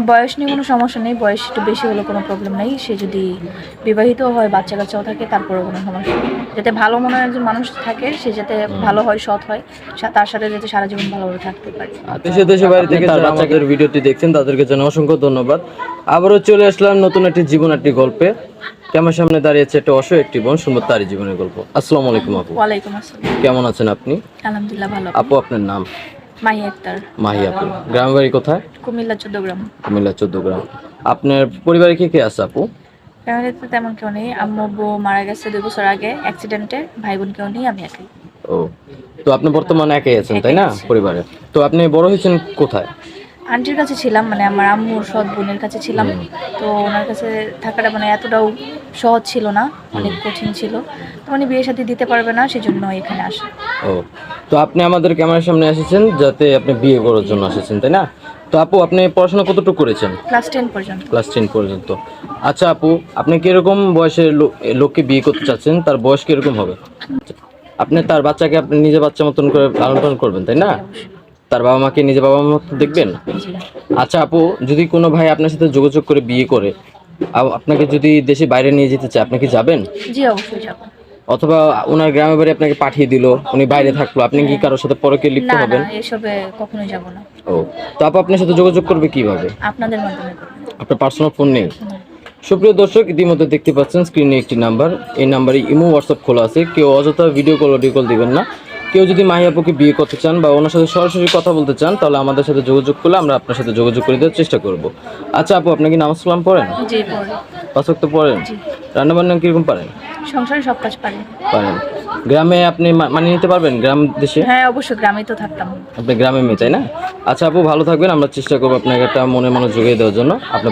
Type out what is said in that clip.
বয়স নিয়ে কোনো সমস্যা নেই, বয়স একটু বেশি হলে কোনো প্রবলেম নেই। সে যদি বিবাহিত হয়, বাচ্চা কাচ্চাও থাকে, তারপরেও কোনো সমস্যা নেই। যাতে ভালো মনের একজন মানুষ থাকে, সে যাতে ভালো হয়, সৎ হয়, তার সাথে যাতে সারা জীবন ভালোভাবে থাকতে পারে। দেশে দেশে বাইরে থেকে যারা আমাদের ভিডিওটি দেখছেন তাদেরকে জানাই অসংখ্য ধন্যবাদ। আবারও চলে আসলাম নতুন একটি জীবন একটি গল্পে। ক্যামেরার সামনে দাঁড়িয়েছে একটা অসহায় একটি বোন, সুন্দর তারই জীবনের গল্প। আসসালামু আলাইকুম আপু। ওয়ালাইকুম আসসালাম। কেমন আছেন আপনি? আলহামদুলিল্লাহ ভালো। আপু আপনার নাম? মাহি আক্তার। মাহি আপু। গ্রামের বাড়ি কোথায়? কুমিল্লা 14 গ্রাম। কুমিল্লা 14 গ্রাম। আপনার পরিবারে কে কে আছে আপু? ফ্যামিলিতে তেমন কেউ নেই। আম্মু আব্বু মারা গেছে 2 বছর আগে অ্যাক্সিডেন্টে। ভাই বোন কেউ নেই, আমি একাই। ও, তো আপনি বর্তমানে একাই আছেন তাই না পরিবারে? তো আপনি বড় হয়েছেন কোথায়? আন্টির কাছে ছিলাম, মানে আমার আম্মুর সৎ বোনের কাছে ছিলাম। তো ওনার কাছে থাকাটা মানে এতটাও সহজ ছিল না, অনেক কঠিন ছিল। তো উনি বিয়ে শাদী দিতে পারবে না, সেজন্য এখানে আসা। ও, তো আপনি আমাদের ক্যামেরার সামনে এসেছেন যাতে আপনি বিয়ে করার জন্য এসেছেন তাই না? তো আপু আপনি পড়াশোনা কতটুকু করেছেন? ক্লাস 10 পর্যন্ত। ক্লাস 10 পর্যন্ত। আচ্ছা আপু, আপনি কিরকম বয়সের লোককে বিয়ে করতে চাচ্ছেন? তার বয়স কিরকম হবে? আপনি তার বাচ্চাকে আপনি নিজে বাচ্চা মতন করে লালন পালন করবেন তাই না? তার বাবা মাকে নিজে বাবা মা মতো দেখবেন? জি। আচ্ছা আপু, যদি কোনো ভাই আপনার সাথে যোগাযোগ করে বিয়ে করে আপনাকে যদি দেশে বাইরে নিয়ে যেতে চায়, আপনি কি যাবেন? জি অবশ্যই যাবো। অথবা ওনার গ্রামের বাড়ি আপনাকে পাঠিয়ে দিল, উনি বাইরে থাকলো, আপনি কি কারোর সাথে পরকে লিপ্ত না না, হবেন? এসবে কখনোই যাব না। ও, তো আপু আপনার সাথে যোগাযোগ করবে কিভাবে? আপনাদের মাধ্যমে করব। আপনার পার্সোনাল ফোন নেই? সুপ্রিয় দর্শক, ইতিমধ্যে দেখতে পাচ্ছেন স্ক্রিনে একটি নাম্বার। এই নাম্বারে ইমো হোয়াটসঅ্যাপ খোলা আছে। কেউ অযথা ভিডিও কল অডিও কল দিবেন না। কেউ যদি মাহি আপুকে বিয়ে করতে চান বা ওনার সাথে সরাসরি কথা বলতে চান, তাহলে আমাদের সাথে যোগাযোগ করলে আমরা আপনার সাথে যোগাযোগ করে দেওয়ার চেষ্টা করব। আচ্ছা আপু, আপনি কি নামাজ কালাম পড়েন? জি পড়ি। 5 ওয়াক্ত পড়েন? জি। রান্না বান্না কিরকম পারেন? সংসারে সব কাজ পারি। পারেন। গ্রামে আপনি মানিয়ে নিতে পারবেন গ্রাম দেশে? হ্যাঁ অবশ্যই, গ্রামেই তো থাকতাম। আপনি গ্রামে মেয়ে তাই না? আচ্ছা আপু, ভালো থাকবেন। আমরা চেষ্টা করবো আপনাকে একটা মনে জুগিয়ে দেওয়ার জন্য। আপনি